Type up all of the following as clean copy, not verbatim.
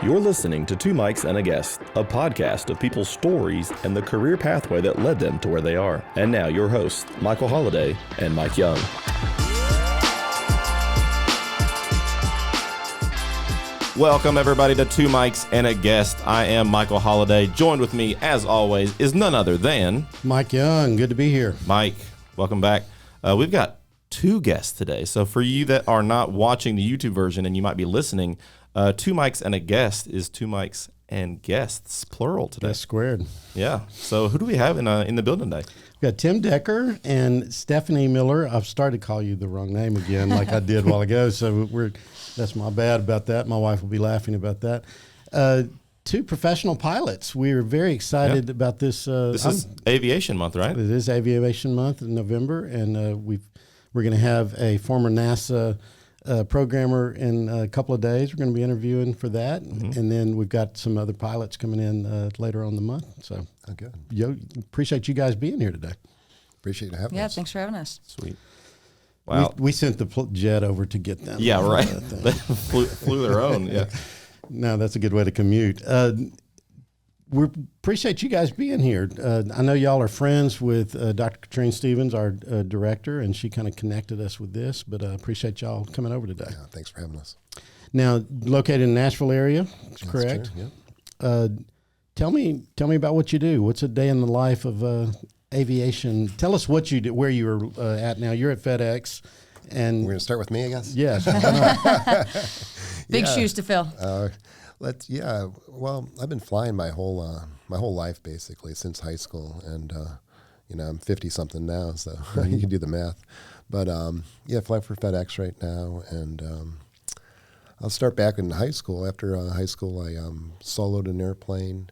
You're listening to Two Mics and a Guest, a podcast of people's stories and the career pathway that led them to where they are. And now your hosts, Michael Holliday and Mike Young. Welcome everybody to Two Mics and a Guest. I am Michael Holliday. Joined with me, as always, is none other than Mike Young. Good to be here. Mike, welcome back. We've got two guests today. So for you that are not watching the YouTube version and you might be listening, Two Mics and a Guest is Two Mics and Guests, plural today. That's squared. Yeah. So who do we have in the building today? We've got Tim Decker and Stephanie Miller. I've started to call you the wrong name again like I did a while ago. So that's my bad about that. My wife will be laughing about that. Two professional pilots. We're very excited about this. This is Aviation Month, right? It is Aviation Month in November, and we're going to have a former NASA programmer in a couple of days. We're going to be interviewing for that, and then we've got some other pilots coming in later on the month. So, good. Appreciate you guys being here today. Appreciate you having us. Yeah, thanks for having us. Sweet. Wow. We sent the jet over to get them. Yeah, right. They flew their own. Yeah. No, that's a good way to commute. We appreciate you guys being here. I know y'all are friends with Dr. Katrine Stevens, our director, and she kind of connected us with this, but I appreciate y'all coming over today. Yeah, thanks for having us. Now, located in the Nashville area, That's correct? True, yeah. Tell me about what you do. What's a day in the life of aviation? Tell us what you do, where you're at now. You're at FedEx. And we're going to start with me, I guess? Yes. Big shoes to fill. Well, I've been flying my whole life basically since high school, and I'm 50-something now, so you can do the math. But fly for FedEx right now, and I'll start back in high school. After high school, I soloed an airplane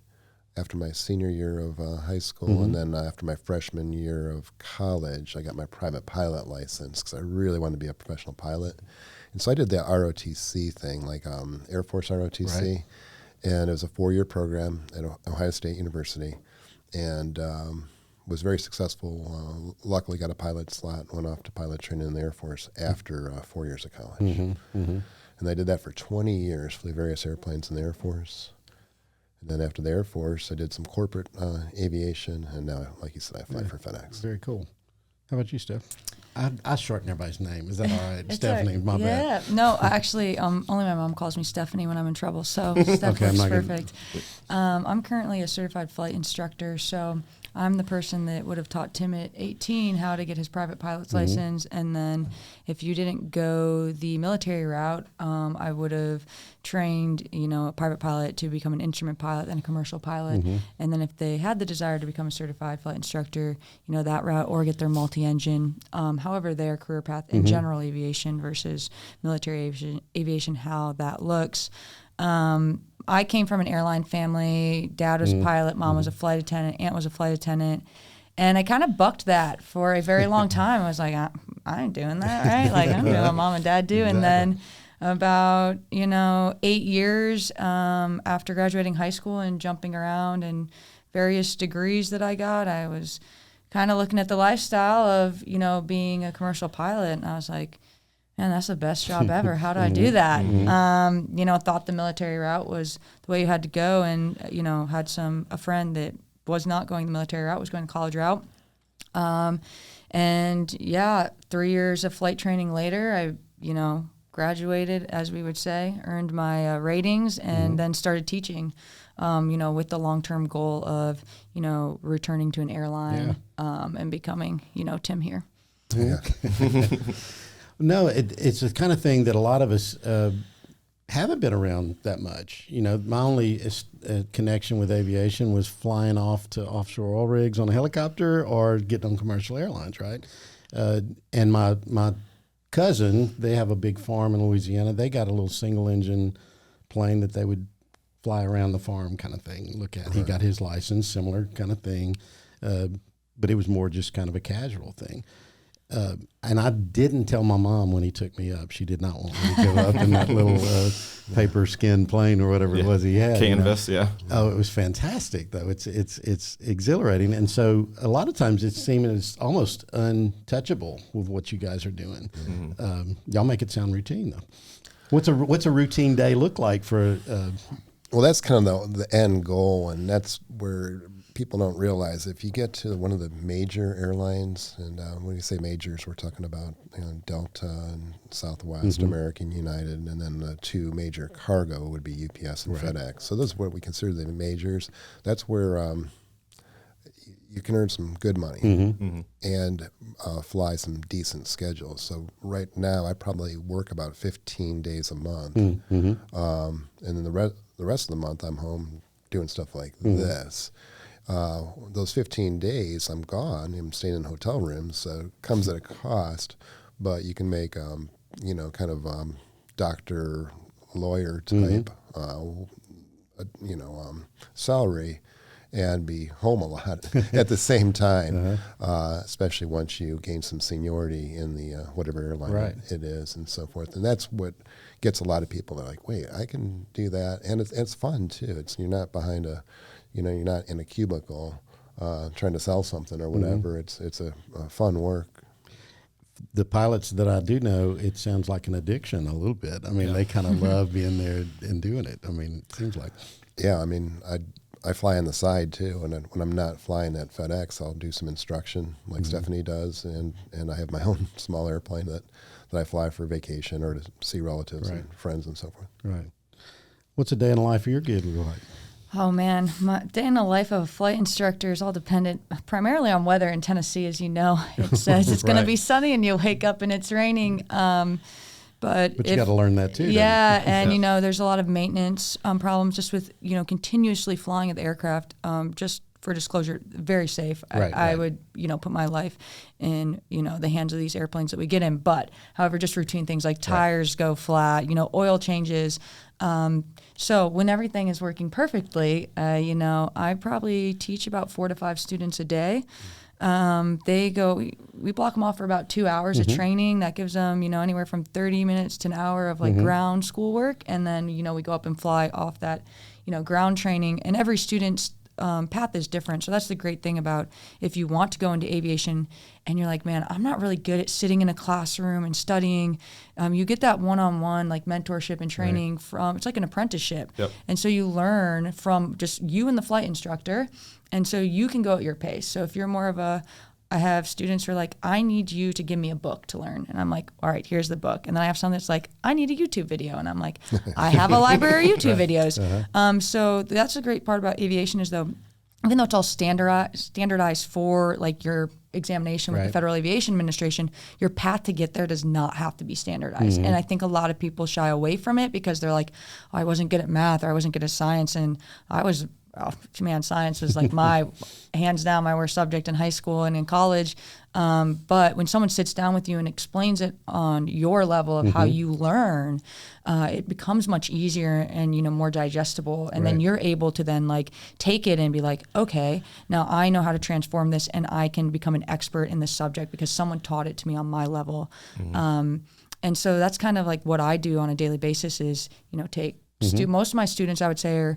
after my senior year of high school, and then after my freshman year of college, I got my private pilot license because I really wanted to be a professional pilot. And so I did the ROTC thing, like Air Force ROTC, right. And it was a 4-year program at Ohio State University, and was very successful. Luckily got a pilot slot, went off to pilot training in the Air Force after 4 years of college. And I did that for 20 years, flew various airplanes in the Air Force. And then after the Air Force, I did some corporate aviation, and now, like you said, I fly for FedEx. Very cool. How about you, Steph? I shorten everybody's name. Is that all right? Stephanie, my bad. Yeah. No, actually, only my mom calls me Stephanie when I'm in trouble, so Steph works perfect. I'm currently a certified flight instructor, so I'm the person that would have taught Tim at 18 how to get his private pilot's license, and then if you didn't go the military route, I would have trained, a private pilot to become an instrument pilot, then a commercial pilot, and then if they had the desire to become a certified flight instructor, that route, or get their multi-engine. However, their career path in general aviation versus military aviation, how that looks. I came from an airline family. Dad was a pilot, mom was a flight attendant, aunt was a flight attendant. And I kind of bucked that for a very long time. I was like, I ain't doing that, right? Like, I'm doing what mom and dad do. Exactly. And then about, 8 years after graduating high school and jumping around and various degrees that I got, I was kind of looking at the lifestyle of, being a commercial pilot. And I was like, man, that's the best job ever. How do I do that? Thought the military route was the way you had to go, and had a friend that was not going the military route, was going the college route. 3 years of flight training later, I graduated, as we would say, earned my ratings, and then started teaching. With the long-term goal of returning to an airline and becoming Tim here. Yeah. No, it's the kind of thing that a lot of us haven't been around that much. My only connection with aviation was flying off to offshore oil rigs on a helicopter or getting on commercial airlines, right? And my cousin, they have a big farm in Louisiana. They got a little single-engine plane that they would fly around the farm kind of thing, look at. He got his license, similar kind of thing, but it was more just kind of a casual thing. And I didn't tell my mom when he took me up. She did not want me to go up in that little paper skin plane or whatever it was he had. Canvas, yeah. Oh, it was fantastic, though. It's exhilarating. And so a lot of times it's seeming it's almost untouchable with what you guys are doing. Y'all make it sound routine, though. What's a routine day look like for Well, that's kind of the end goal, and that's where people don't realize if you get to one of the major airlines, and when you say majors, we're talking about Delta and Southwest, American, United, and then the two major cargo would be UPS and FedEx. So those are what we consider the majors. That's where you can earn some good money and fly some decent schedules. So right now, I probably work about 15 days a month, and then the rest of the month, I'm home doing stuff like this. Those 15 days, I'm gone. I'm staying in hotel rooms, so it comes at a cost, but you can make, kind of doctor, lawyer type, salary and be home a lot at the same time, especially once you gain some seniority in the whatever airline it is and so forth. And that's what gets a lot of people. They're like, wait, I can do that. And it's fun, too. You're not behind you're not in a cubicle trying to sell something or whatever. It's a fun work. The pilots that I do know, it sounds like an addiction a little bit. I mean, they kind of love being there and doing it. I mean, it seems like. Yeah, I mean, I fly on the side too, and when I'm not flying at FedEx, I'll do some instruction like Stephanie does, and I have my own small airplane that I fly for vacation or to see relatives and friends and so forth. Right. What's a day in the life of your gig like? Oh man, my day in the life of a flight instructor is all dependent primarily on weather in Tennessee. As you know, it says it's going to be sunny and you'll wake up and it's raining. But you got to learn that too. Yeah, and there's a lot of maintenance problems just with continuously flying at the aircraft. Just for disclosure, very safe. I would put my life in the hands of these airplanes that we get in. But however, just routine things like tires go flat, oil changes. So when everything is working perfectly, I probably teach about 4 to 5 students a day. We block them off for about 2 hours of training. That gives them, anywhere from 30 minutes to an hour of ground schoolwork. And then, we go up and fly off that, ground training. And every student's path is different. So that's the great thing about if you want to go into aviation and you're like, man, I'm not really good at sitting in a classroom and studying. You get that one-on-one mentorship and training from, it's like an apprenticeship. Yep. And so you learn from just you and the flight instructor. And so you can go at your pace. So if you're more of I have students who are like, I need you to give me a book to learn. And I'm like, all right, here's the book. And then I have some that's like, I need a YouTube video. And I'm like, I have a library of YouTube videos. So that's the great part about aviation is though, even though it's all standardized for your examination with the Federal Aviation Administration, your path to get there does not have to be standardized. And I think a lot of people shy away from it because they're like, oh, I wasn't good at math or I wasn't good at science. And science was my hands down my worst subject in high school and in college. But when someone sits down with you and explains it on your level of how you learn, it becomes much easier and more digestible. And then you're able to then take it and be like, okay, now I know how to transform this and I can become an expert in this subject because someone taught it to me on my level. And so that's kind of what I do on a daily basis is take. Most of my students, I would say, are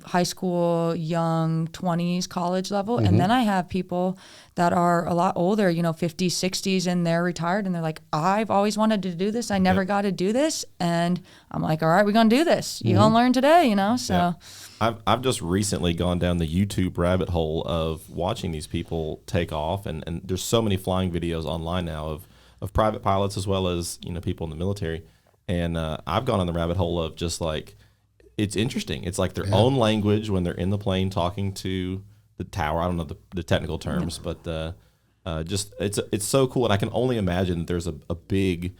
high school, young, 20s, college level. And then I have people that are a lot older, 50s, 60s, and they're retired. And they're like, I've always wanted to do this. I never got to do this. And I'm like, all right, we're going to do this. You're going to learn today, So I've just recently gone down the YouTube rabbit hole of watching these people take off. And there's so many flying videos online now of private pilots as well as, people in the military. And I've gone on the rabbit hole of just it's interesting. It's like their own language when they're in the plane talking to the tower. I don't know the technical terms, but just it's so cool. And I can only imagine that there's a big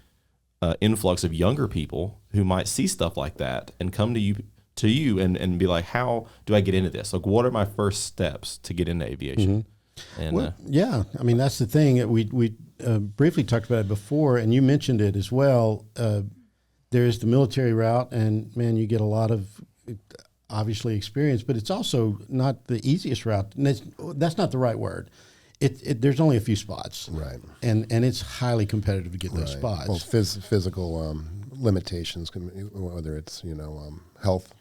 influx of younger people who might see stuff like that and come to you and be like, how do I get into this? What are my first steps to get into aviation? And I mean, that's the thing. We briefly talked about it before, and you mentioned it as well. There's the military route, and man, you get a lot of obviously experience, but it's also not the easiest route. And that's not the right word. There's only a few spots, right? And it's highly competitive to get those spots. Well, physical limitations, whether it's health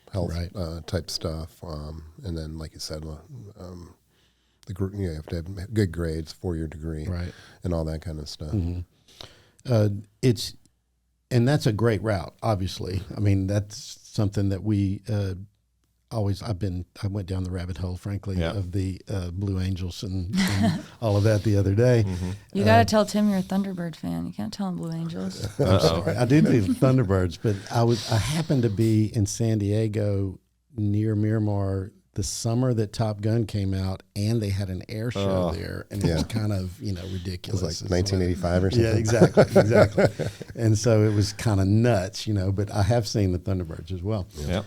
type stuff, and then like you said, you have to have good grades, 4-year degree, and all that kind of stuff. And that's a great route, obviously. I mean, that's something that we I went down the rabbit hole, frankly, of the Blue Angels and all of that the other day. Mm-hmm. You got to tell Tim you're a Thunderbird fan. You can't tell him Blue Angels. I'm sorry. I do the Thunderbirds, but I happened to be in San Diego near Miramar the summer that Top Gun came out, and they had an air show there, and it was kind of, ridiculous. It was like 1985 or something. Yeah, exactly. And so it was kind of nuts, but I have seen the Thunderbirds as well. Yeah.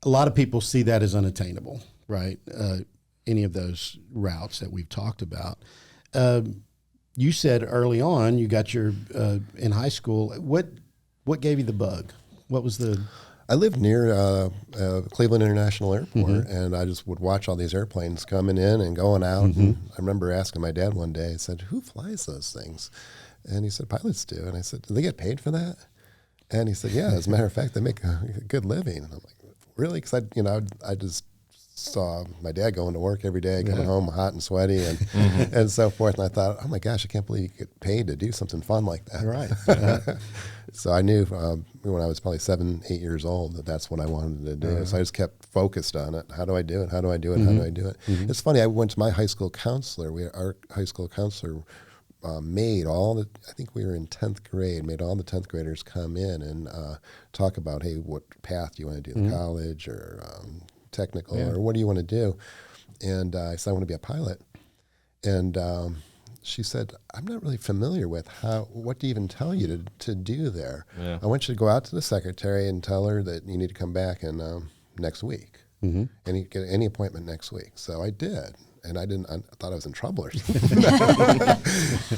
A lot of people see that as unattainable, right? Any of those routes that we've talked about. You said early on you got your in high school. What gave you the bug? What was the? I lived near Cleveland International Airport, and I just would watch all these airplanes coming in and going out. And I remember asking my dad one day, I said, "Who flies those things?" And he said, "Pilots do." And I said, "Do they get paid for that?" And he said, "Yeah, as a matter of fact, they make a good living." And I'm like, "Really?" Because I just saw my dad going to work every day, coming home hot and sweaty, and and so forth. And I thought, "Oh my gosh, I can't believe you get paid to do something fun like that." Right. So I knew when I was probably 7, 8 years old that's what I wanted to do. So I just kept focused on it. How do I do it? How do I do it? How do I do it? It's funny. I went to my high school counselor. Our high school counselor made I think we were in 10th grade, made all the 10th graders come in and talk about, hey, what path do you want to do, college or technical, or what do you want to do? And I said, I want to be a pilot. And she said, I'm not really familiar with what to even tell you to do there. Yeah. I want you to go out to the secretary and tell her that you need to come back in next week. And you get any appointment next week. So I did. And I thought I was in trouble or something.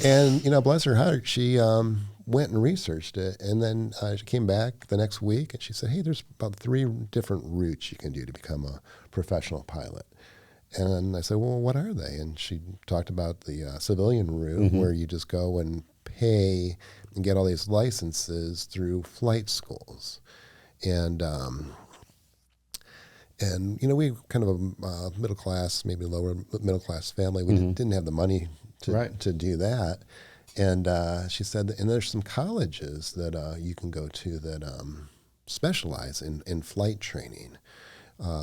And, bless her heart, she went and researched it. And then she came back the next week and she said, hey, there's about 3 different routes you can do to become a professional pilot. And I said, well, what are they? And she talked about the civilian route where you just go and pay and get all these licenses through flight schools. And we kind of a middle class, maybe lower middle class family. We didn't have the money to do that. And she said, and there's some colleges that you can go to that specialize in flight training.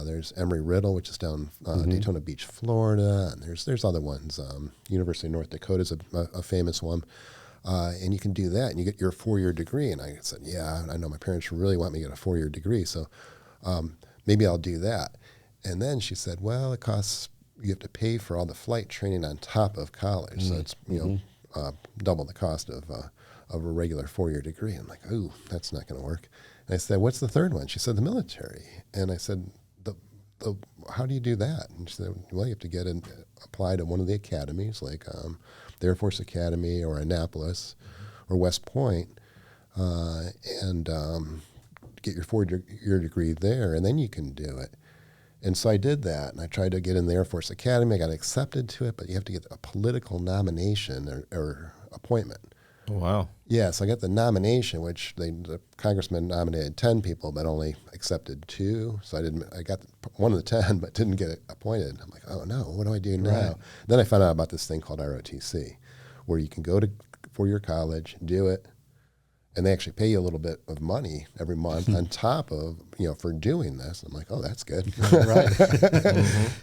There's Embry-Riddle, which is down Daytona Beach, Florida, and there's other ones. University of North Dakota is a famous one. And you can do that, and you get your 4-year degree. And I said, yeah, I know my parents really want me to get a 4-year degree, so maybe I'll do that. And then she said, well, it costs, you have to pay for all the flight training on top of college. So it's, double the cost of a regular 4-year degree. I'm like, ooh, that's not going to work. And I said, what's the third one? She said, the military. And I said, how do you do that? And she said, well, you have to apply to one of the academies, like the Air Force Academy or Annapolis or West Point, and get your 4-year degree there, and then you can do it. And so I did that, and I tried to get in the Air Force Academy. I got accepted to it, but you have to get a political nomination or appointment. Oh, wow. Yeah, so I got the nomination, which the congressman nominated 10 people, but only accepted 2. So I got one of the 10, but didn't get appointed. I'm like, oh no, what do I do now? Right. Then I found out about this thing called ROTC, where you can go to 4-year college, do it, and they actually pay you a little bit of money every month on top of, for doing this. I'm like, oh, that's good. Right.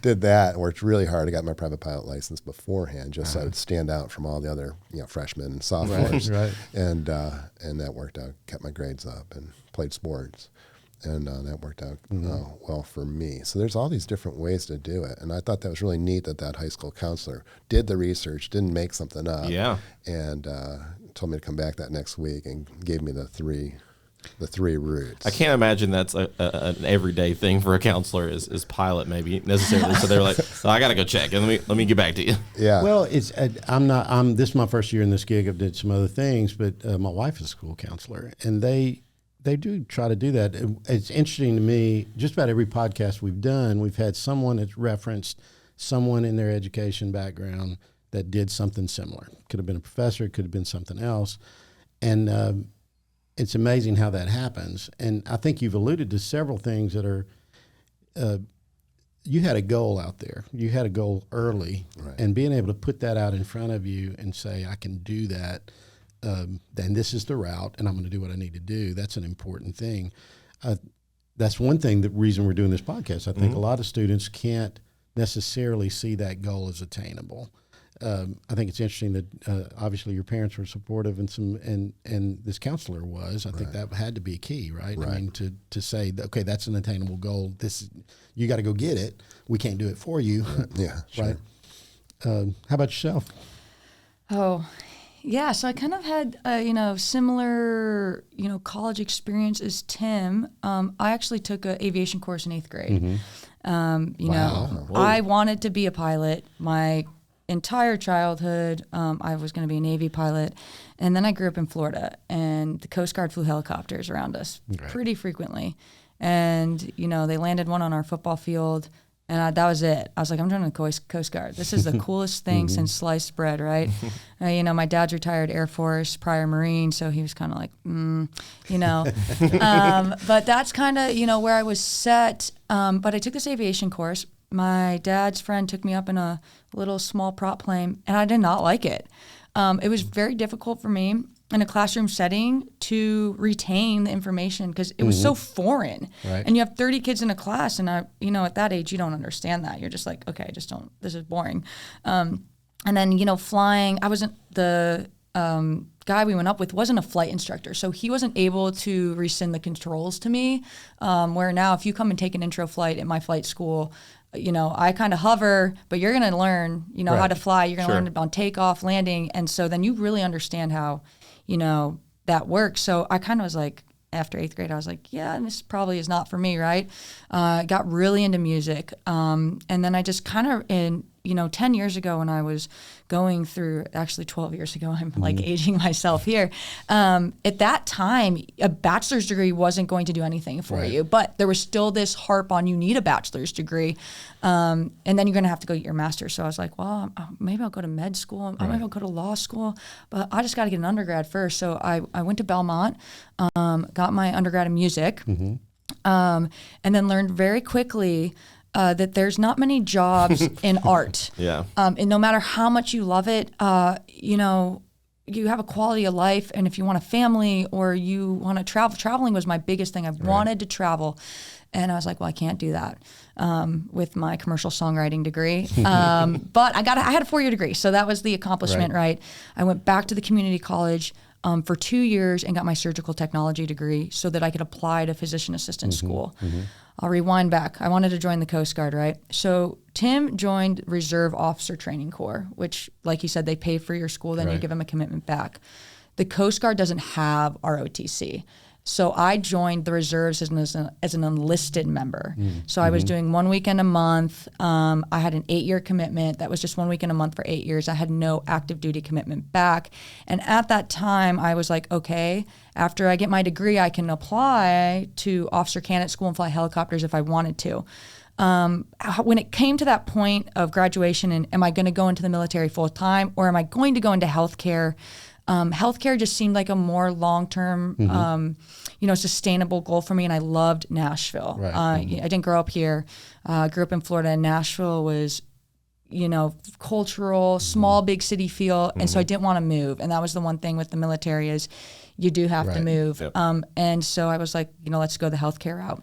Did that, and worked really hard. I got my private pilot license beforehand just so I would stand out from all the other, freshmen and sophomores. Right. And that worked out. Kept my grades up and played sports. And that worked out well for me. So there's all these different ways to do it. And I thought that was really neat that high school counselor did the research, didn't make something up. Yeah. And told me to come back that next week and gave me the three routes. I can't imagine that's an everyday thing for a counselor is pilot maybe necessarily. So they're like, oh, I got to go check and let me get back to you. Yeah. Well, this is my first year in this gig. I've did some other things, but my wife is a school counselor, and they do try to do that. It's interesting to me, just about every podcast we've done, we've had someone that's referenced someone in their education background that did something similar. Could have been a professor, it could have been something else. And it's amazing how that happens. And I think you've alluded to several things that are, you had a goal out there. You had a goal early. Right. And being able to put that out in front of you and say, I can do that, then this is the route, and I'm going to do what I need to do. That's an important thing. That's one thing, the reason we're doing this podcast. I think a lot of students can't necessarily see that goal as attainable. I think it's interesting that obviously your parents were supportive, and this counselor was. I think that had to be a key, right? I mean, to say, okay, that's an attainable goal. You got to go get it. We can't do it for you. Yeah, sure. Right. How about yourself? Oh, yeah. So I kind of had similar college experience as Tim. I actually took an aviation course in 8th grade. I wanted to be a pilot. My entire childhood, I was going to be a Navy pilot. And then I grew up in Florida, and the Coast Guard flew helicopters around us pretty frequently. And, they landed one on our football field, and that was it. I was like, I'm joining the Coast Guard. This is the coolest thing since sliced bread, right? My dad's retired Air Force, prior Marine, so he was kind of like, but that's kind of, where I was set. But I took this aviation course. My dad's friend took me up in a little small prop plane, and I did not like it. It was very difficult for me in a classroom setting to retain the information because it was so foreign. Right. And you have 30 kids in a class, and at that age, you don't understand that. You're just like, okay, this is boring. And then, flying, I wasn't the guy we went up with wasn't a flight instructor, so he wasn't able to rescind the controls to me. Where now, if you come and take an intro flight at my flight school, I kind of hover, but you're going to learn, how to fly. You're going to learn on takeoff, landing. And so then you really understand how, that works. So I kind of was like, after 8th grade, I was like, yeah, this probably is not for me, right? Got really into music. And then I just kind of 10 years ago when I was going through, actually 12 years ago, I'm like aging myself here. At that time, a bachelor's degree wasn't going to do anything for you, but there was still this harp on you need a bachelor's degree. And then you're going to have to go get your master's. So I was like, well, maybe I'll go to med school. Maybe I'll go to law school, but I just got to get an undergrad first. So I went to Belmont, got my undergrad in music, and then learned very quickly that there's not many jobs in art. Yeah. And no matter how much you love it, you have a quality of life. And if you want a family or you want to travel, traveling was my biggest thing. I wanted to travel. And I was like, well, I can't do that with my commercial songwriting degree. But I had a 4-year degree. So that was the accomplishment, right? I went back to the community college for 2 years and got my surgical technology degree so that I could apply to physician assistant school. I'll rewind back. I wanted to join the Coast Guard, right? So Tim joined Reserve Officer Training Corps, which, like you said, they pay for your school, then you give them a commitment back. The Coast Guard doesn't have ROTC. So I joined the reserves as an enlisted member. So I was doing 1 weekend a month. I had an 8-year commitment. That was just 1 weekend a month for 8 years. I had no active duty commitment back. And at that time, I was like, okay, after I get my degree, I can apply to officer candidate school and fly helicopters if I wanted to. When it came to that point of graduation and am I going to go into the military full time or am I going to go into healthcare? Healthcare just seemed like a more long-term, sustainable goal for me. And I loved Nashville. I didn't grow up here. Grew up in Florida, and Nashville was, cultural, small, big city feel. And so I didn't want to move. And that was the one thing with the military is you do have to move. Yep. And so I was like, let's go the healthcare route.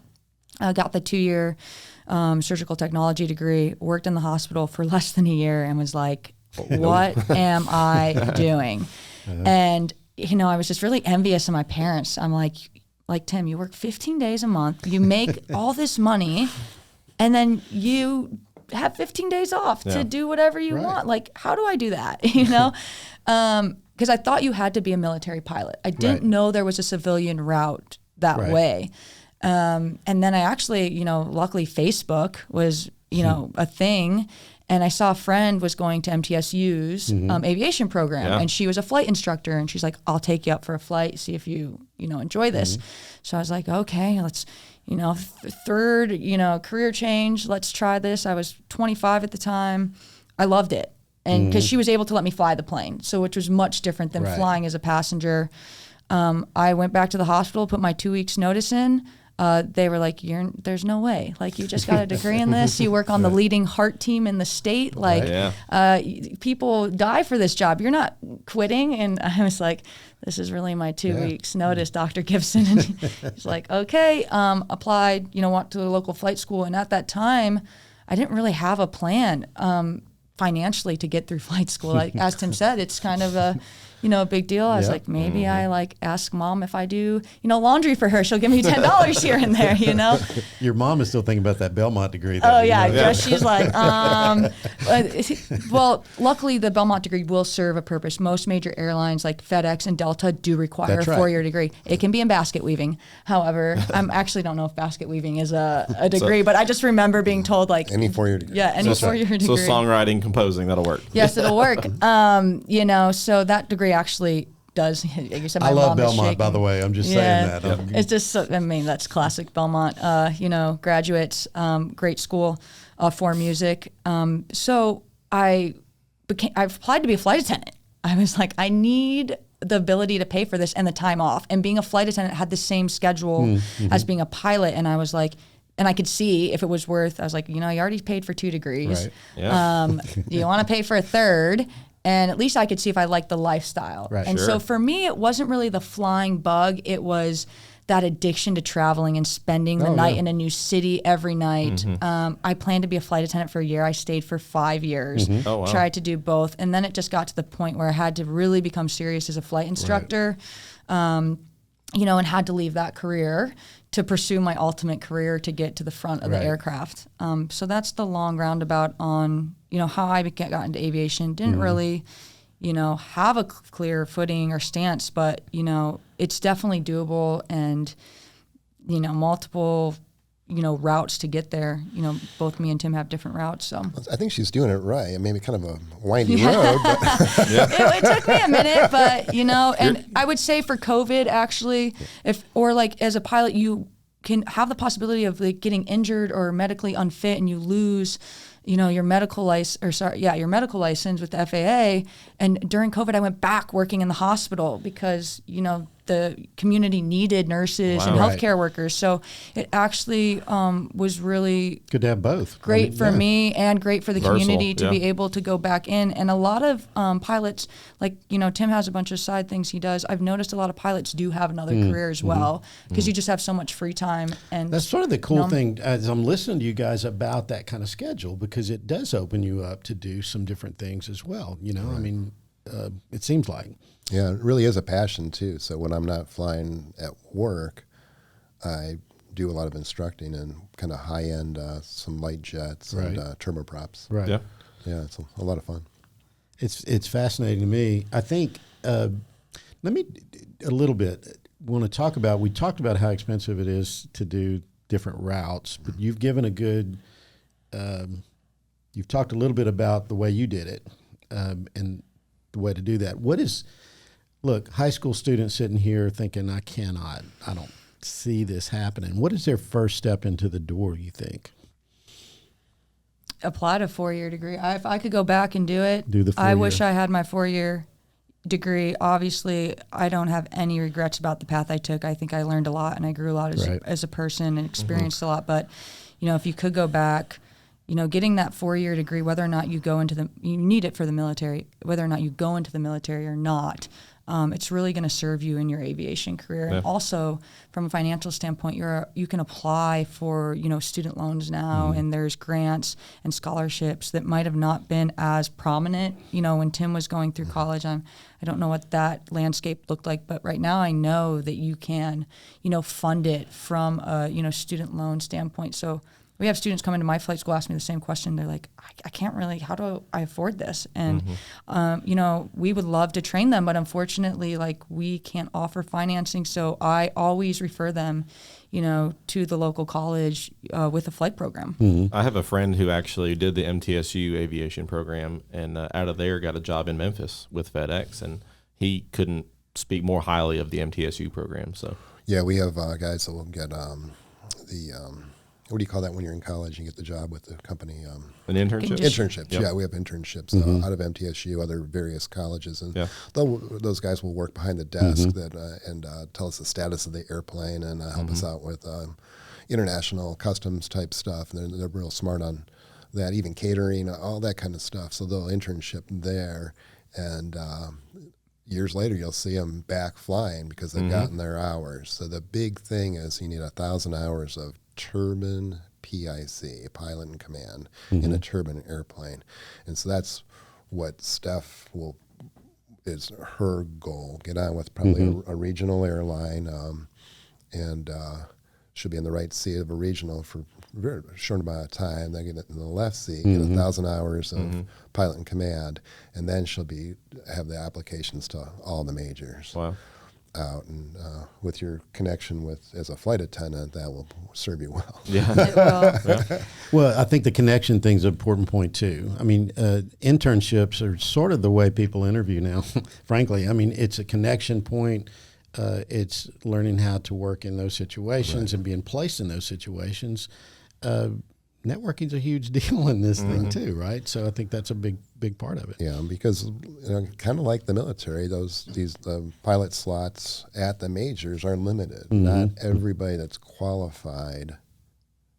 I got the 2-year surgical technology degree, worked in the hospital for less than a year and was like, what am I doing? And, I was just really envious of my parents. I'm like, Tim, you work 15 days a month, you make all this money, and then you have 15 days off to do whatever you want. Like, how do I do that? Because I thought you had to be a military pilot. I didn't know there was a civilian route that way. And then I actually, luckily Facebook was, a thing. And I saw a friend was going to MTSU's aviation program, and she was a flight instructor. And she's like, "I'll take you up for a flight, see if you enjoy this." So I was like, "Okay, let's, third, career change. Let's try this." I was 25 at the time. I loved it, and because she was able to let me fly the plane, so which was much different than flying as a passenger. I went back to the hospital, put my 2 weeks notice in. they were like, there's no way. Like, you just got a degree in this. You work on the leading heart team in the state. Like, people die for this job. You're not quitting. And I was like, this is really my 2 weeks notice, Dr. Gibson. And he's like, okay, applied, went to a local flight school. And at that time, I didn't really have a plan financially to get through flight school. Like, as Tim said, it's kind of a big deal. I was like, maybe I ask mom if I do, laundry for her, she'll give me $10 here and there, Your mom is still thinking about that Belmont degree. Though, oh yeah. She's like, well, luckily the Belmont degree will serve a purpose. Most major airlines like FedEx and Delta do require a 4-year degree. It can be in basket weaving. However, I actually don't know if basket weaving is a degree, but I just remember being told like any 4-year degree. Yeah, any 4-year degree. So songwriting, composing, that'll work. Yes, it'll work. So that degree actually does. You said my I love mom is Belmont, shaking. by the way. I'm just saying that. It's just, that's classic Belmont. Graduates, great school for music. So I applied to be a flight attendant. I was like, I need the ability to pay for this and the time off. And being a flight attendant had the same schedule as being a pilot. And I was like, and I could see if it was worth. I was like, you already paid for 2 degrees. Right. Yeah. Do you want to pay for a third? And at least I could see if I liked the lifestyle. Right. And so for me, it wasn't really the flying bug. It was that addiction to traveling and spending the night in a new city every night. I planned to be a flight attendant for a year. I stayed for 5 years, Oh, wow. tried to do both. And then it just got to the point where I had to really become serious as a flight instructor, and had to leave that career to pursue my ultimate career to get to the front of the aircraft. So that's the long roundabout on, how I got into aviation. Didn't really, have a clear footing or stance, but, it's definitely doable and, multiple, routes to get there. Both me and Tim have different routes. So I think she's doing it right. Maybe kind of a windy road. But it took me a minute, but, and I would say for COVID, actually, as a pilot, you can have the possibility of getting injured or medically unfit and you lose your medical license, your medical license with the FAA. And during COVID, I went back working in the hospital because, the community needed nurses and healthcare workers. So it actually was really good to have both. Great for me and great for the community to yeah. be able to go back in. And a lot of pilots, Tim has a bunch of side things he does. I've noticed a lot of pilots do have another career as well because you just have so much free time. And that's sort of the cool thing as I'm listening to you guys about that kind of schedule, because it does open you up to do some different things as well. I mean, it seems like. Yeah, it really is a passion too. So when I'm not flying at work, I do a lot of instructing and kind of high end, some light jets and turboprops. Right. Yeah. Yeah, it's a lot of fun. It's fascinating to me. I think let me a little bit want to talk about. We talked about how expensive it is to do different routes, but you've given a good. You've talked a little bit about the way you did it and the way to do that. Look, high school students sitting here thinking, I don't see this happening. What is their first step into the door, you think? Apply to a 4-year degree. If I could go back and do it, I wish I had my 4-year degree. Obviously, I don't have any regrets about the path I took. I think I learned a lot and I grew a lot as a person and experienced a lot. But, if you could go back, getting that 4-year degree, whether or not you need it for the military, whether or not you go into the military or not, it's really going to serve you in your aviation career. Yeah. And also, from a financial standpoint, you can apply for student loans now, and there's grants and scholarships that might have not been as prominent. When Tim was going through college, I don't know what that landscape looked like, but right now I know that you can, fund it from a student loan standpoint. So we have students come into my flight school ask me the same question. They're like, I can't really, how do I afford this? And, we would love to train them, but unfortunately, we can't offer financing. So I always refer them, to the local college with a flight program. Mm-hmm. I have a friend who actually did the MTSU aviation program and out of there got a job in Memphis with FedEx. And he couldn't speak more highly of the MTSU program. So, yeah, we have guys that will get what do you call that when you're in college? You get the job with the company. An internship? Internships. Yep. Yeah, we have internships out of MTSU, other various colleges, and those guys will work behind the desk and tell us the status of the airplane and help us out with international customs type stuff. And they're real smart on that, even catering, all that kind of stuff. So they'll internship there, and years later you'll see them back flying because they've gotten their hours. So the big thing is you need 1,000 hours of turbine PIC, pilot in command, in a turbine airplane. And so that's what Steph is her goal. Get on with probably a regional airline, and should be in the right seat of a regional for a very short amount of time. Then get it in the left seat, get 1,000 hours of pilot in command, and then she'll have the applications to all the majors. Wow. Out, and with your connection as a flight attendant, that will serve you well. Yeah. It will. Well, I think the connection thing's an important point too. I mean, internships are sort of the way people interview now. Frankly, I mean, it's a connection point. It's learning how to work in those situations and being placed in those situations. Networking's a huge deal in this thing too, right? So I think that's a big part of it. Yeah, because kind of like the military, these pilot slots at the majors are limited. Not everybody that's qualified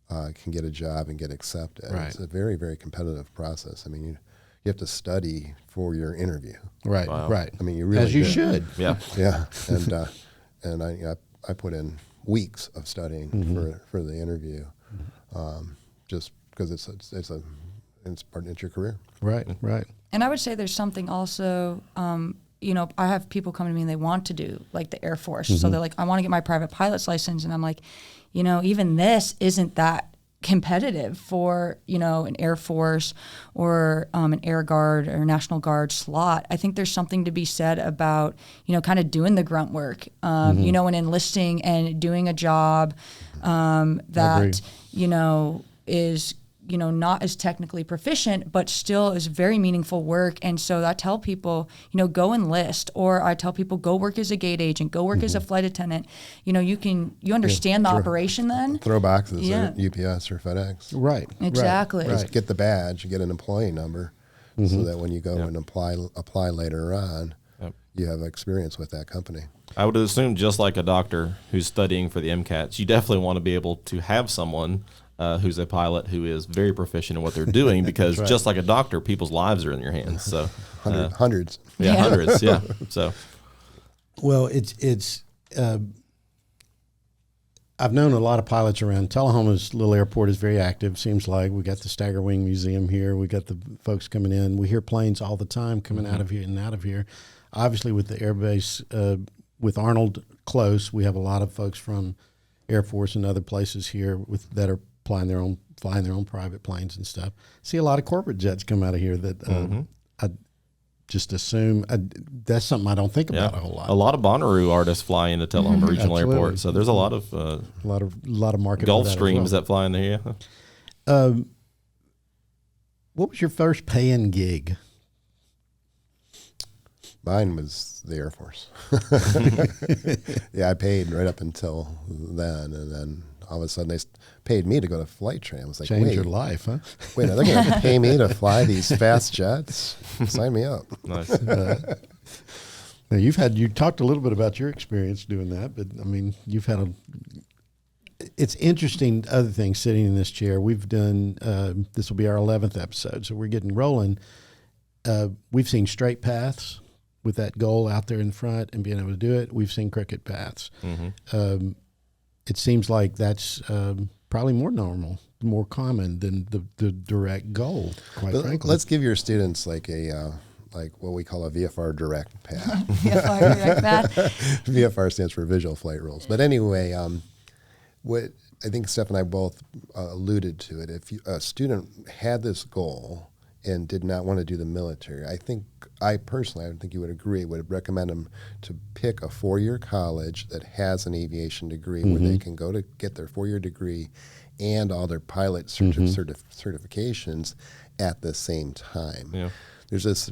can get a job and get accepted. Right. It's a very, very competitive process. I mean, you have to study for your interview. Right, Wow. right. I mean, you really As you do. should. Yeah. Yeah, and I put in weeks of studying for the interview, just because it's your career. Right, right. And I would say there's something also, I have people come to me and they want to do like the Air Force. So they're like, I want to get my private pilot's license. And I'm like, even this isn't that competitive for, an Air Force or an Air Guard or National Guard slot. I think there's something to be said about, kind of doing the grunt work, and enlisting and doing a job that, is not as technically proficient, but still is very meaningful work. And so I tell people, go enlist, or I tell people, go work as a gate agent, go work as a flight attendant. You understand the operation then. Throw boxes at UPS or FedEx. Right. Exactly. Right. Just get the badge, you get an employee number, so that when you go and apply later on, you have experience with that company. I would assume just like a doctor who's studying for the MCATs, you definitely want to be able to have someone who's a pilot who is very proficient in what they're doing, because just like a doctor, people's lives are in your hands. So Hundreds. Yeah, hundreds. Yeah. So, well, it's. I've known a lot of pilots around. Tullahoma's little airport is very active. Seems like we got the Stagger Wing Museum here. We got the folks coming in. We hear planes all the time coming out of here and out of here. Obviously, with the airbase, with Arnold close, we have a lot of folks from Air Force and other places here that are flying their own private planes and stuff. See a lot of corporate jets come out of here that I just assume that's something I don't think about a whole lot. A lot of Bonnaroo artists fly into Tullahoma Regional Absolutely. Airport, so there's a lot of market Gulfstreams that fly in there. Yeah. What was your first paying gig? Mine was the Air Force. Yeah, I paid right up until then, and then all of a sudden they paid me to go to flight training. I was like, Change wait, your life, huh? wait, are they going to pay me to fly these fast jets? Sign me up. Nice. Now you talked a little bit about your experience doing that, but I mean, you've had it's interesting, other things sitting in this chair. We've done, this will be our 11th episode, so we're getting rolling. We've seen straight paths with that goal out there in front and being able to do it. We've seen crooked paths. It seems like that's probably more normal, more common than the direct goal, quite frankly. Let's give your students like what we call a VFR direct path. VFR direct path. VFR stands for Visual Flight Rules. But anyway, what I think Steph and I both alluded to it. If a student had this goal and did not want to do the military, I think you would agree, would recommend them to pick a 4-year college that has an aviation degree where they can go to get their 4-year degree and all their pilot certifications at the same time. Yeah. There's this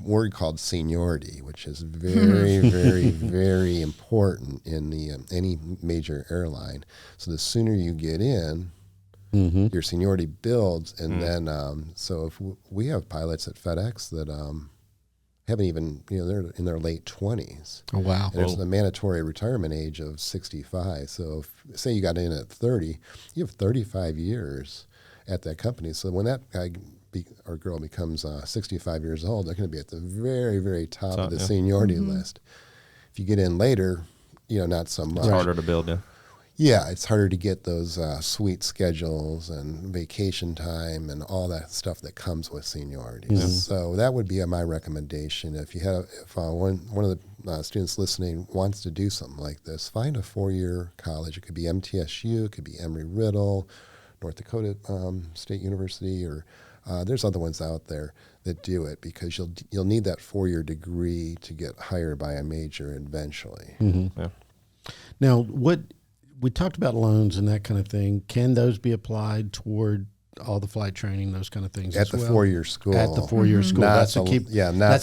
word called seniority, which is very, very, very important in any major airline. So the sooner you get in, your seniority builds. And then, so if we have pilots at FedEx that haven't even, they're in their late 20s. Oh, wow. And there's the mandatory retirement age of 65. So if, say you got in at 30, you have 35 years at that company. So when that guy or girl becomes 65 years old, they're going to be at the very, very top of the seniority list. If you get in later, not so much. It's harder to build, yeah. Yeah, it's harder to get those sweet schedules and vacation time and all that stuff that comes with seniority. So that would be my recommendation. If one of the students listening wants to do something like this, find a 4-year college. It could be MTSU, it could be Embry-Riddle, North Dakota State University, or there's other ones out there that do it, because you'll need that 4-year degree to get hired by a major eventually. Yeah. Now, we talked about loans and that kind of thing. Can those be applied toward all the flight training, those kind of things At the 4-year school. At the 4-year school. Not That's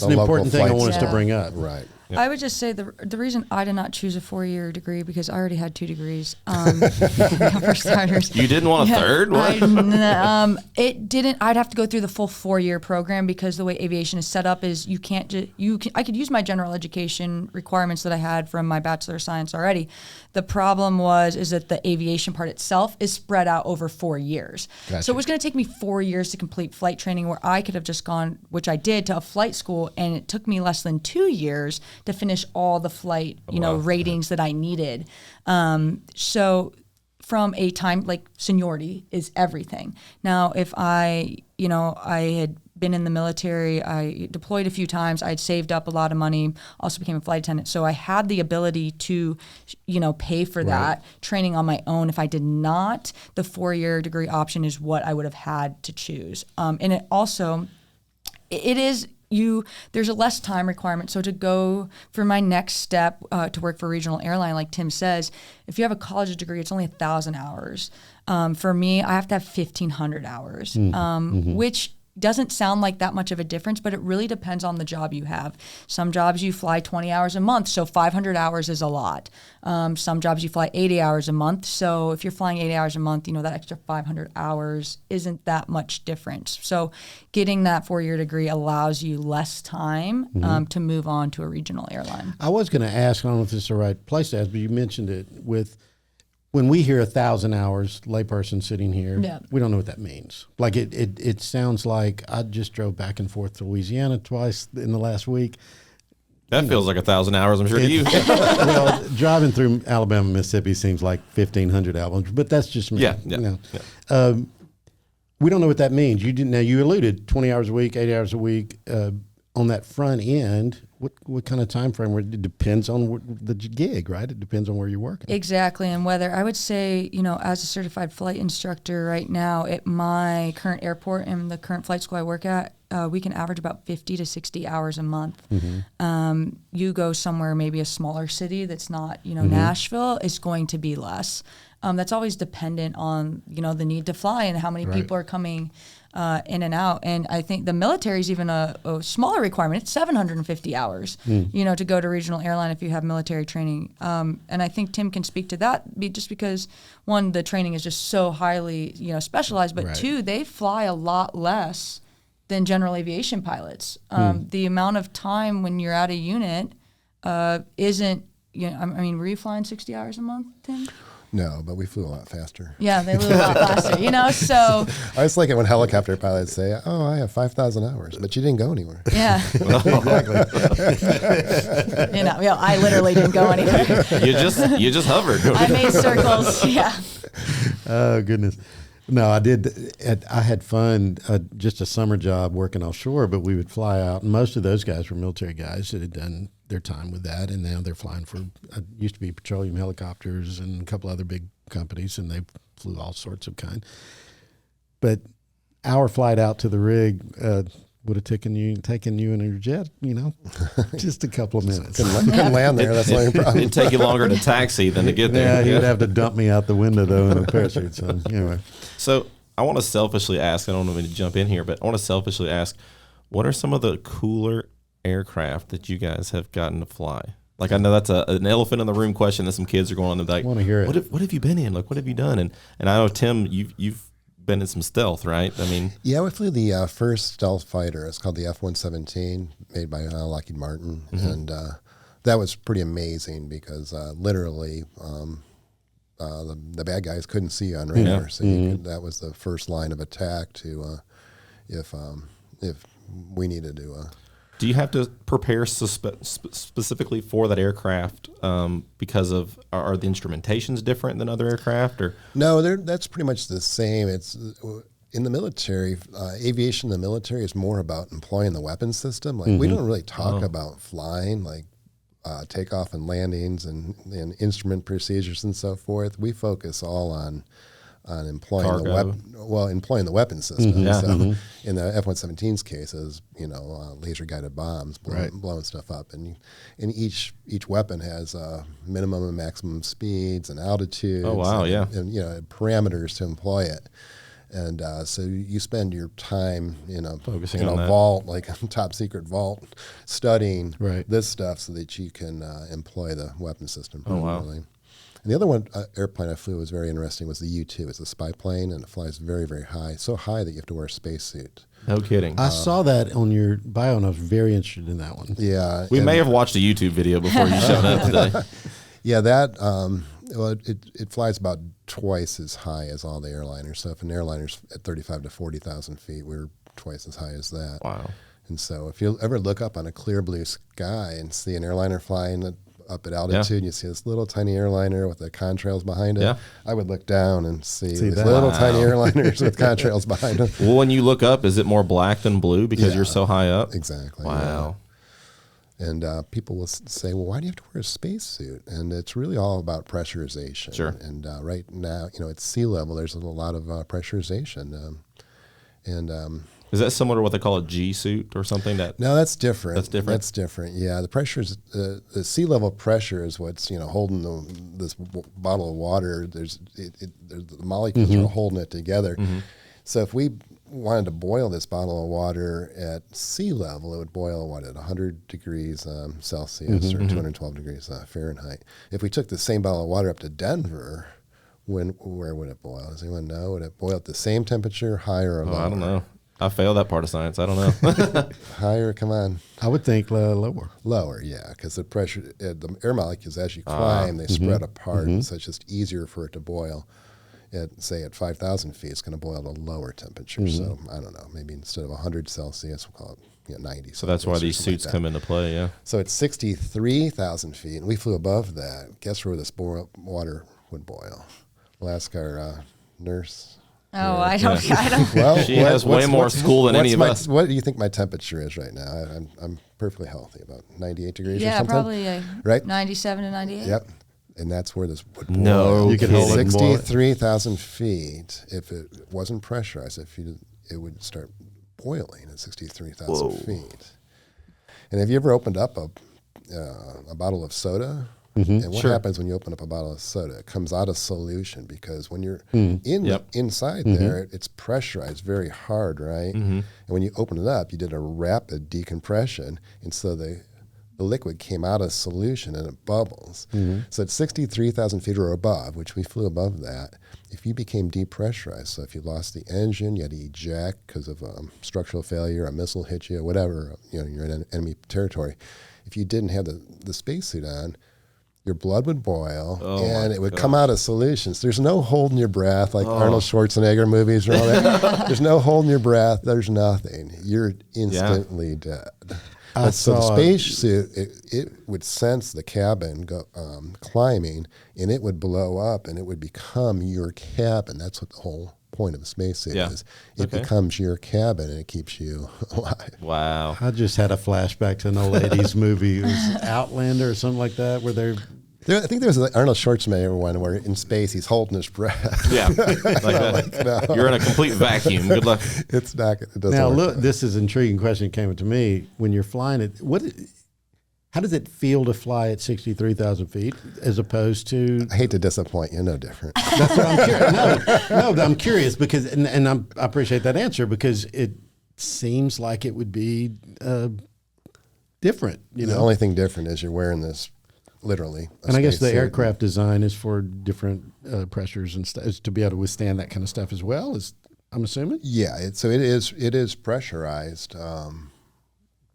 an important thing I want us to bring up. Right. Yep. I would just say the reason I did not choose a 4-year degree, because I already had 2 degrees for starters. You didn't want a third one? It didn't. I'd have to go through the full 4-year program, because the way aviation is set up is you can't just I could use my general education requirements that I had from my Bachelor of Science already. The problem is that the aviation part itself is spread out over 4 years. Gotcha. So it was going to take me 4 years to complete flight training, where I could have just gone, which I did, to a flight school, and it took me less than 2 years to finish all the flight, ratings that I needed. So from a time, like, seniority is everything. Now, if I had been in the military, I deployed a few times, I'd saved up a lot of money, also became a flight attendant. So I had the ability to, pay for that training on my own. If I did not, the 4-year degree option is what I would have had to choose. And it also, there's a less time requirement. So to go for my next step to work for a regional airline, like Tim says, if you have a college degree, it's only 1,000 hours. For me, I have to have 1,500 hours, which doesn't sound like that much of a difference, but it really depends on the job you have. Some jobs you fly 20 hours a month, so 500 hours is a lot. Some jobs you fly 80 hours a month, so if you're flying 80 hours a month, that extra 500 hours isn't that much difference. So getting that 4-year degree allows you less time to move on to a regional airline. I was going to ask, I don't know if this is the right place to ask, but you mentioned it when we hear 1,000 hours, layperson sitting here, we don't know what that means. Like it sounds like I just drove back and forth to Louisiana twice in the last week. That feels like 1,000 hours, I'm sure, to you. Well, driving through Alabama, Mississippi seems like 1,500 hours, but that's just me. Yeah. We don't know what that means. You alluded 20 hours a week, 80 hours a week. On that front end, what kind of time frame? It depends on the gig, right? It depends on where you're working. Exactly, and whether I would say, as a certified flight instructor right now at my current airport and the current flight school I work at, we can average about 50 to 60 hours a month. You go somewhere, maybe a smaller city that's not, Nashville, it's going to be less. That's always dependent on, the need to fly and how many people are coming in and out. And I think the military is even a smaller requirement. It's 750 hours, to go to regional airline if you have military training. And I think Tim can speak to that just because, one, the training is just so highly, specialized, but two, they fly a lot less than general aviation pilots. The amount of time when you're at a unit isn't, were you flying 60 hours a month, Tim? No, but we flew a lot faster. Yeah, they flew a lot faster, so. I always like it when helicopter pilots say, "Oh, I have 5,000 hours," but you didn't go anywhere. Yeah. Exactly. I literally didn't go anywhere. You just hovered. I made circles, yeah. Oh, goodness. No, I did. I had fun, just a summer job working offshore, but we would fly out. And most of those guys were military guys that had done their time with that. And now they're flying for, used to be petroleum helicopters and a couple other big companies, and they flew all sorts of kind. But our flight out to the rig would have taken you in a jet, just a couple of minutes. Couldn't land there. That's the only problem. It'd take you longer to taxi than to get there. Yeah, he would have to dump me out the window, though, in a parachute. So, anyway. So I want to selfishly ask, I don't know if to jump in here, but I want to selfishly ask, what are some of the cooler aircraft that you guys have gotten to fly? Like, I know that's an elephant in the room question that some kids are going on. They're like, I want to hear it. What have you been in? Like, what have you done? And I know, Tim, you've been in some stealth, right? I mean, Yeah, we flew the first stealth fighter. It's called the F-117, made by Lockheed Martin, and that was pretty amazing because literally the bad guys couldn't see you on radar, so that was the first line of attack to if we needed to. do you have to prepare specifically for that aircraft because of are the instrumentations different than other aircraft, or No, that's pretty much the same. It's in the military, aviation in the military is more about employing the weapon system. Like we don't really talk about flying, like takeoff and landings and instrument procedures and so forth. We focus all on employing employing the weapon system. So in the F-117's cases, laser guided bombs blowing stuff up, and each weapon has minimum and maximum speeds and altitudes. Oh wow, and parameters to employ it. And so you spend your time, focusing in on a that. vault, like a top secret vault, studying Right. this stuff so that you can employ the weapon system. Oh, wow. properly. And the other one airplane I flew was very interesting was the U-2. It's a spy plane, and it flies very, very high, so high that you have to wear a spacesuit. no kidding? I saw that on your bio, and I was very interested in that one. Yeah, We and- may have watched a YouTube video before you showed up today. Yeah, that it flies about twice as high as all the airliners. So if an airliner's at 35 to 40,000 feet, we're twice as high as that. Wow. And so if you ever look up on a clear blue sky and see an airliner flying up at altitude, and you see this little tiny airliner with the contrails behind it, Yeah. I would look down and see these that. little Wow. tiny airliners with contrails behind them. Well, when you look up, is it more black than blue because Yeah. you're so high up? Exactly. Wow. Yeah. And people will say, well, why do you have to wear a spacesuit? And it's really all about pressurization. Sure. And right now, at sea level, there's a lot of pressurization. Is that similar to what they call a G suit or something? No, that's different. That's different? That's different. Yeah, the pressures, the sea level pressure is what's holding this bottle of water. The molecules are holding it together. So if we wanted to boil this bottle of water at sea level, it would boil at 100 degrees Celsius or 212 degrees Fahrenheit. If we took the same bottle of water up to Denver, where would it boil? Does anyone know? Would it boil at the same temperature, higher or lower? I don't know. I failed that part of science. I don't know. Higher, come on. I would think lower. Lower, yeah, because the pressure, the air molecules, as you climb, they spread apart, so it's just easier for it to boil. At 5,000 feet, it's going to boil at a lower temperature. So I don't know, maybe instead of 100 Celsius, we'll call it 90. So that's why Celsius or these something suits like come that. into play. Yeah. So it's 63,000 feet, and we flew above that. Guess where this water would boil? We'll ask our nurse. Oh, I don't. Well, She has way more school than any of us. What do you think my temperature is right now? I'm perfectly healthy, about 98 degrees or Yeah, something. probably Right? 97 to 98. Yep. And that's where this would boil. No You could hold it and boil it. 63,000 feet. If it wasn't pressurized, it would start boiling at 63,000 feet. And have you ever opened up a bottle of soda? And what happens when you open up a bottle of soda? It comes out of solution because when you're inside there, it's pressurized very hard, right? And when you open it up, you did a rapid decompression, and so the liquid came out of solution and it bubbles. So at 63,000 feet or above, which we flew above that, if you became depressurized, so if you lost the engine, you had to eject because of structural failure, a missile hit you, whatever, you're in enemy territory. If you didn't have the spacesuit on, your blood would boil, and it would come out of solutions. There's no holding your breath like Arnold Schwarzenegger movies or all that. There's no holding your breath. There's nothing. You're instantly dead. So the spacesuit, it would sense the cabin climbing, and it would blow up, and it would become your cabin. That's what the whole point of the spacesuit is. It becomes your cabin, and it keeps you alive. Wow. I just had a flashback to an old 80s movie. It was Outlander or something like that, where they're... I think there was an Arnold Schwarzenegger one where in space he's holding his breath. Yeah. Like that. You're in a complete vacuum. Good luck. It doesn't Now, work. look, this is an intriguing question that came to me. When you're flying it, how does it feel to fly at 63,000 feet as opposed to... I hate to disappoint you, no different. That's what I'm curious. No, but I'm curious because, and I appreciate that answer because it seems like it would be different, The only thing different is you're wearing this literally. And I guess the spacesuit. aircraft design is for different pressures and stuff, to be able to withstand that kind of stuff as well. I'm assuming. Yeah, it is pressurized,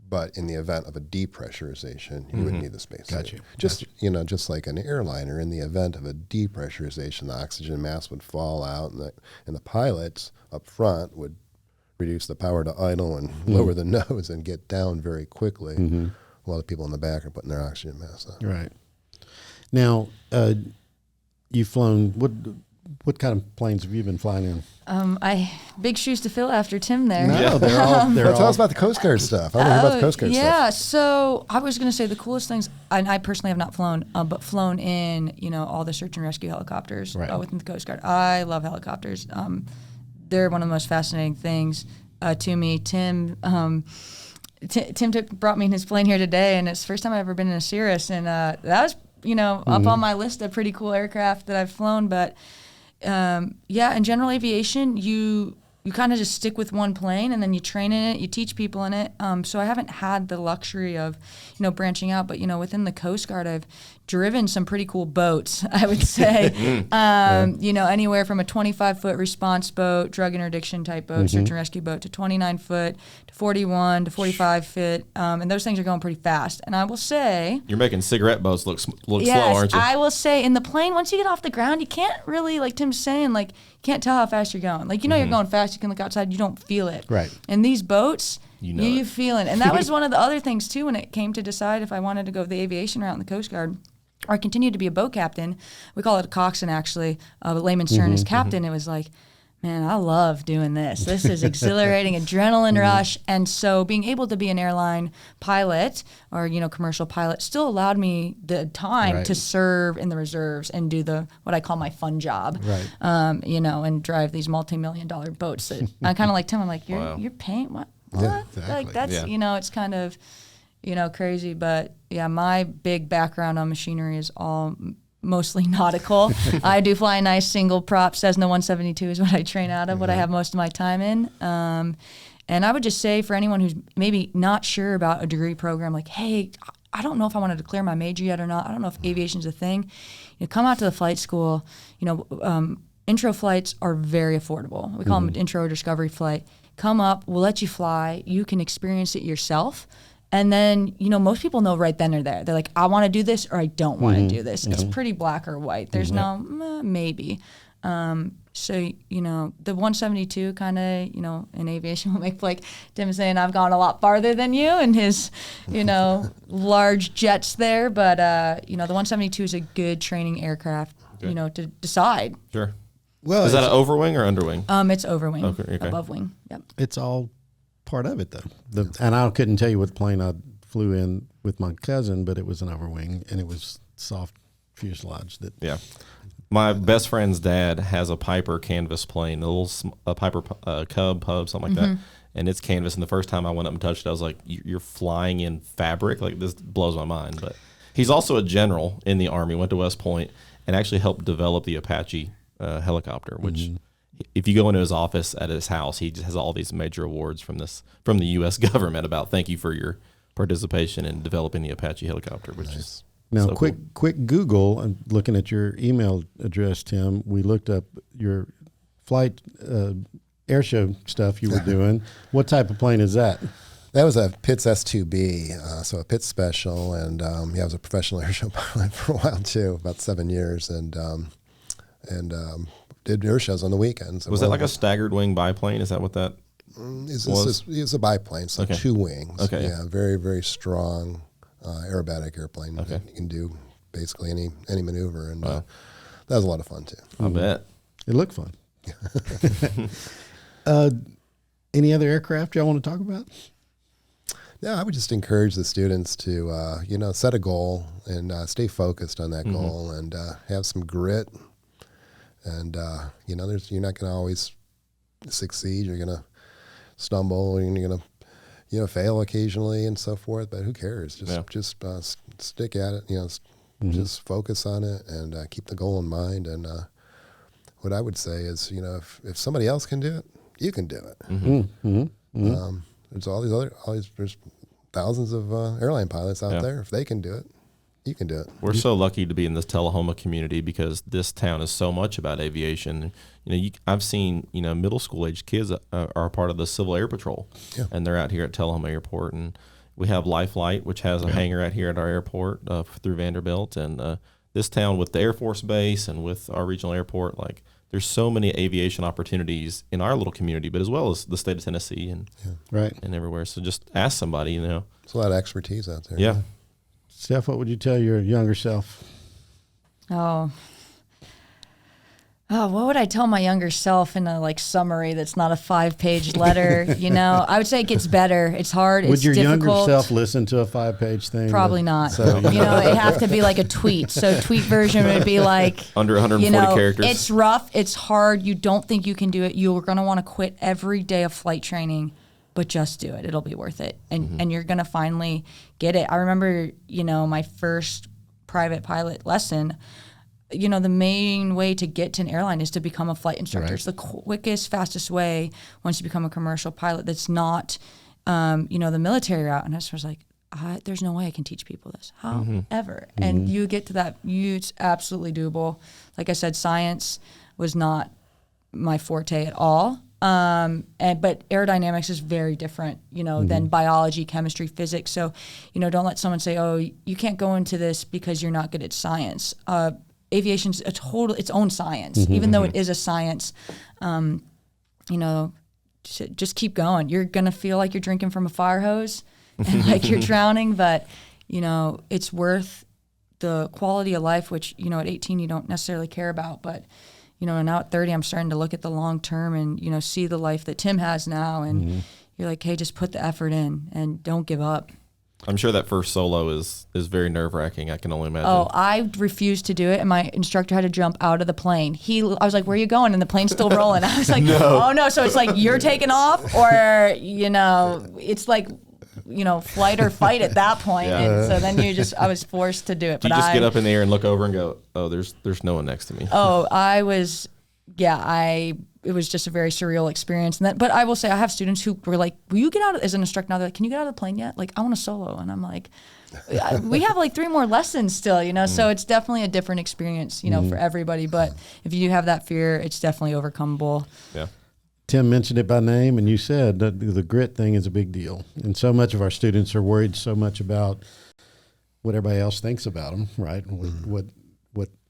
but in the event of a depressurization, you would need the space. Got you. Just just like an airliner, in the event of a depressurization, the oxygen mask would fall out, and the pilots up front would reduce the power to idle and lower the nose and get down very quickly, while the people in the back are putting their oxygen masks on. Right. Now, you've flown. What kind of planes have you been flying in? Big shoes to fill after Tim there. No, they're all. Tell us about the Coast Guard stuff. I don't know about the Coast Guard stuff. Yeah, so I was going to say the coolest things, and I personally have not flown, but flown in, all the search and rescue helicopters within the Coast Guard. I love helicopters. They're one of the most fascinating things to me. Tim brought me in his plane here today, and it's the first time I've ever been in a Cirrus, and that was, up on my list of pretty cool aircraft that I've flown, but in general aviation, you kind of just stick with one plane and then you train in it, you teach people in it. So I haven't had the luxury of, branching out, but, within the Coast Guard, I've driven some pretty cool boats, I would say. Anywhere from a 25-foot response boat, drug interdiction type boat, search and rescue boat, to 29-foot, to 41, to 45-foot. And those things are going pretty fast. And I will say... You're making cigarette boats look slow, yes, aren't you? I will say in the plane, once you get off the ground, you can't really, like Tim's saying, you can't tell how fast you're going. You're going fast, you can look outside, you don't feel it. Right. And these boats... You it. feel it. And that was one of the other things, too, when it came to decide if I wanted to go the aviation route in the Coast Guard or continue to be a boat captain. We call it a coxswain, actually. But layman's term is captain. It was like, man, I love doing this. This is exhilarating, adrenaline rush. And so being able to be an airline pilot or, commercial pilot still allowed me the time to serve in the reserves and do what I call my fun job. Right. And drive these multi-million-dollar boats. That I kind of like Tim. I'm like, you're paying what? What? Yeah, exactly. That's it's kind of crazy, but my big background on machinery is all mostly nautical. I do fly a nice single prop Cessna 172 is what I train out of, what I have most of my time in. And I would just say for anyone who's maybe not sure about a degree program, like, hey, I don't know if I want to declare my major yet or not. I don't know if aviation's a thing. Come out to the flight school. Intro flights are very affordable. We call them an intro or discovery flight. Come up, we'll let you fly. You can experience it yourself. And then, most people know right then or there. They're like, I want to do this or I don't want to do this. It's pretty black or white. There's no maybe. So, the 172 kind of, in aviation will make, like Tim saying, I've gone a lot farther than you in his, large jets there. But, the 172 is a good training aircraft, to decide. Sure. Well, is that an overwing or underwing? It's overwing, okay. above wing. Yep. It's all part of it, though. And I couldn't tell you what plane I flew in with my cousin, but it was an overwing, and it was soft fuselage. My best friend's dad has a Piper canvas plane, a Piper Cub Pub, something like that, and it's canvas. And the first time I went up and touched it, I was like, "You're flying in fabric? Like, this blows my mind." But he's also a general in the Army. Went to West Point and actually helped develop the Apache helicopter, which if you go into his office at his house, he just has all these major awards from the U.S. government about thank you for your participation in developing the Apache helicopter, which is now so quick Google. I'm looking at your email address, Tim. We looked up your flight air show stuff you were doing. What type of plane is that? That was a Pitts S2B, so a Pitts special, and I was a professional air show pilot for a while too, about 7 years, and did air shows on the weekends. Was that like a staggered wing biplane? Is that what that was? It's a biplane, so 2 wings. Okay. Yeah, very, very strong aerobatic airplane. Okay. You can do basically any maneuver, and that was a lot of fun too. I bet. It looked fun. Any other aircraft y'all want to talk about? Yeah, I would just encourage the students to, set a goal and stay focused on that goal and have some grit. And, you're not going to always succeed. You're going to stumble and you're going to, fail occasionally and so forth. But who cares? Just stick at it, just focus on it and keep the goal in mind. And what I would say is, if somebody else can do it, you can do it. There's there's thousands of airline pilots out there. If they can do it, You can do it. We're so lucky to be in this Tullahoma community because this town is so much about aviation. I've seen, middle school age kids are a part of the Civil Air Patrol, and they're out here at Tullahoma Airport. And we have Life Flight, which has a hangar out here at our airport through Vanderbilt. And this town with the Air Force Base and with our regional airport, there's so many aviation opportunities in our little community, but as well as the state of Tennessee and everywhere. So just ask somebody, There's a lot of expertise out there. Yeah. Steph, what would you tell your younger self? Oh, what would I tell my younger self in a summary that's not a 5-page letter? I would say it gets better. It's hard. Would it's your difficult. younger self listen to a 5-page thing? Probably not. So, it'd have to be like a tweet. So tweet version would be under 140 characters. It's rough. It's hard. You don't think you can do it. You're going to want to quit every day of flight training. But just do it. It'll be worth it. And you're going to finally get it. I remember, my first private pilot lesson, the main way to get to an airline is to become a flight instructor. Right. It's the quickest, fastest way once you become a commercial pilot that's not, the military route. And I was like, there's no way I can teach people this. How? Ever. And you get to that, it's absolutely doable. Like I said, science was not my forte at all. But aerodynamics is very different, than biology, chemistry, physics. So, don't let someone say, oh, you can't go into this because you're not good at science. Aviation's its own science, even though it is a science. Just keep going. You're going to feel like you're drinking from a fire hose and like you're drowning, but, it's worth the quality of life, which, at 18 you don't necessarily care about, but now at 30, I'm starting to look at the long term and, see the life that Tim has now. And you're like, hey, just put the effort in and don't give up. I'm sure that first solo is very nerve-wracking. I can only imagine. Oh, I refused to do it, and my instructor had to jump out of the plane. I was like, where are you going? And the plane's still rolling. I was like, oh, no. So it's like you're taking off or, it's like, flight or fight at that point. Yeah. And so then I was forced to do it. Do you just get up in the air and look over and go, oh, there's no one next to me? Oh, it was just a very surreal experience. But I will say I have students who were like, will you get out as an instructor now? They're like, can you get out of the plane yet? Like, I want to solo. And I'm like, we have 3 more lessons still, so it's definitely a different experience, for everybody. But if you do have that fear, it's definitely overcomable. Yeah. Tim mentioned it by name, and you said that the grit thing is a big deal. And so much of our students are worried so much about what everybody else thinks about them, right?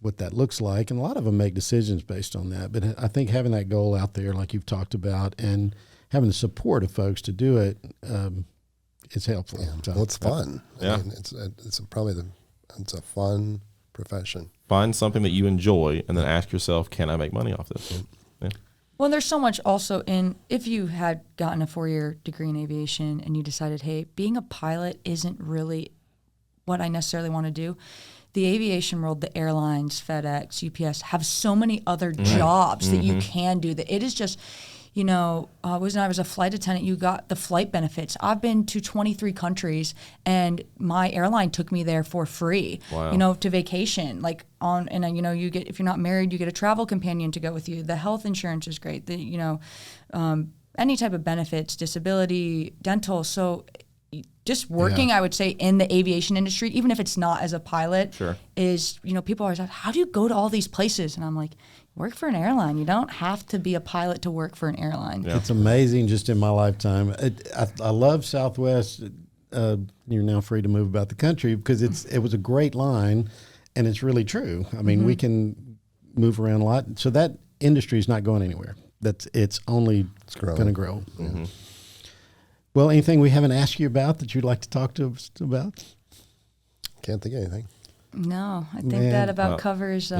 What that looks like. And a lot of them make decisions based on that. But I think having that goal out there, like you've talked about, and having the support of folks to do it is helpful. Yeah. So, well, it's fun. Yeah. I mean, it's a fun profession. Find something that you enjoy and then ask yourself, can I make money off this? Yeah. Well, there's so much also if you had gotten a 4-year degree in aviation and you decided, hey, being a pilot isn't really what I necessarily want to do. The aviation world, the airlines, FedEx, UPS have so many other jobs that you can do that it is just, when I was a flight attendant, you got the flight benefits. I've been to 23 countries and my airline took me there for free, to vacation. You get, if you're not married, you get a travel companion to go with you. The health insurance is great. Any type of benefits, disability, dental. So just working, I would say, in the aviation industry, even if it's not as a pilot, is, people always ask, how do you go to all these places? And I'm like, work for an airline. You don't have to be a pilot to work for an airline. Yeah. It's amazing just in my lifetime. I love Southwest. You're now free to move about the country because it was a great line, and it's really true. I mean, we can move around a lot. So that industry is not going anywhere. It's only going to grow. Mm-hmm. Well, anything we haven't asked you about that you'd like to talk to us about? Can't think of anything. No, I think that about covers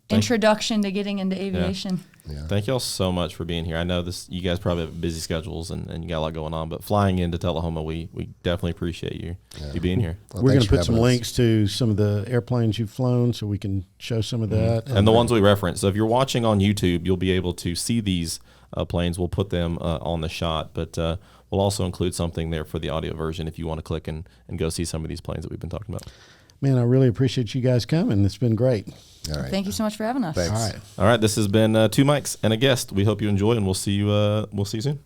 introduction to getting into aviation. Yeah. Thank y'all so much for being here. I know you guys probably have busy schedules and you got a lot going on, but flying into Tullahoma, we definitely appreciate you being here. Well, we're going to put some links to some of the airplanes you've flown so we can show some of that. And the ones we reference. So if you're watching on YouTube, you'll be able to see these planes. We'll put them on the shot, but we'll also include something there for the audio version if you want to click and go see some of these planes that we've been talking about. Man, I really appreciate you guys coming. It's been great. All right. Thank you so much for having us. Thanks. All right. This has been 2 mics and a guest. We hope you enjoy, and we'll see you soon.